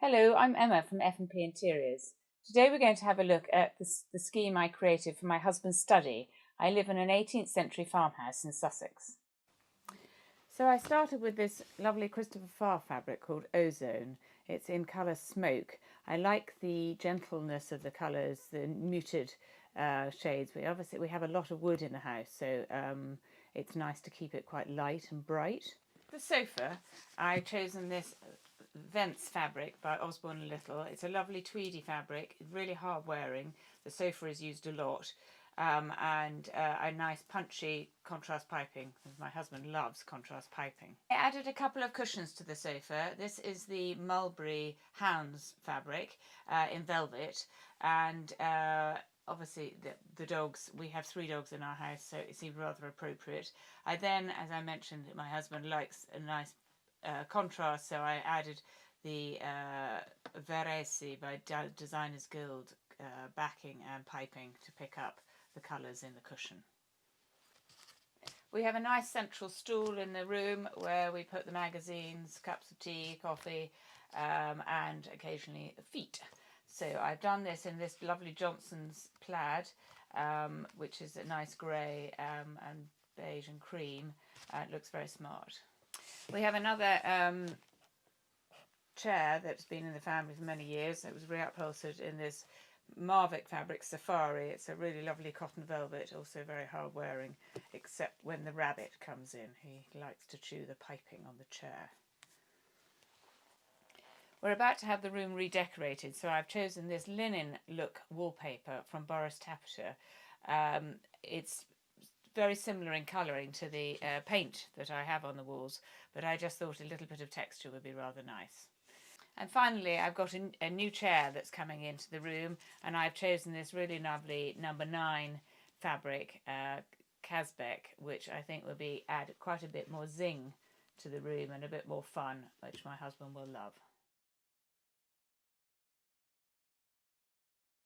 Hello, I'm Emma from F&P Interiors. Today we're going to have a look at the scheme I created for my husband's study. I live in an 18th century farmhouse in Sussex. So I started with this lovely Christopher Farr fabric called Ozone. It's in colour smoke. I like the gentleness of the colours, the muted shades. We have a lot of wood in the house, so it's nice to keep it quite light and bright. The sofa, I've chosen this Vents fabric by Osborne & Little. It's a lovely tweedy fabric, really hard wearing. The sofa is used a lot, and a nice punchy contrast piping. My husband loves contrast piping. I added a couple of cushions to the sofa. This is the Mulberry Hounds fabric in velvet, and obviously the dogs, we have 3 dogs in our house, so it seemed rather appropriate. I then, as I mentioned, my husband likes a nice contrast, so I added the Veresi by Designers Guild backing and piping to pick up the colours in the cushion. We have a nice central stool in the room where we put the magazines, cups of tea, coffee, and occasionally feet. So I've done this in this lovely Johnson's plaid, which is a nice grey and beige and cream. It looks very smart. We have another chair that's been in the family for many years. It was reupholstered in this Marvic fabric Safari. It's a really lovely cotton velvet, also very hard wearing, except when the rabbit comes in. He likes to chew the piping on the chair. We're about to have the room redecorated, so I've chosen this linen look wallpaper from Boris Tapeter. It's very similar in colouring to the paint that I have on the walls, but I just thought a little bit of texture would be rather nice. And finally, I've got a new chair that's coming into the room, and I've chosen this really lovely number 9 fabric, Kazbek, which I think will add quite a bit more zing to the room and a bit more fun, which my husband will love.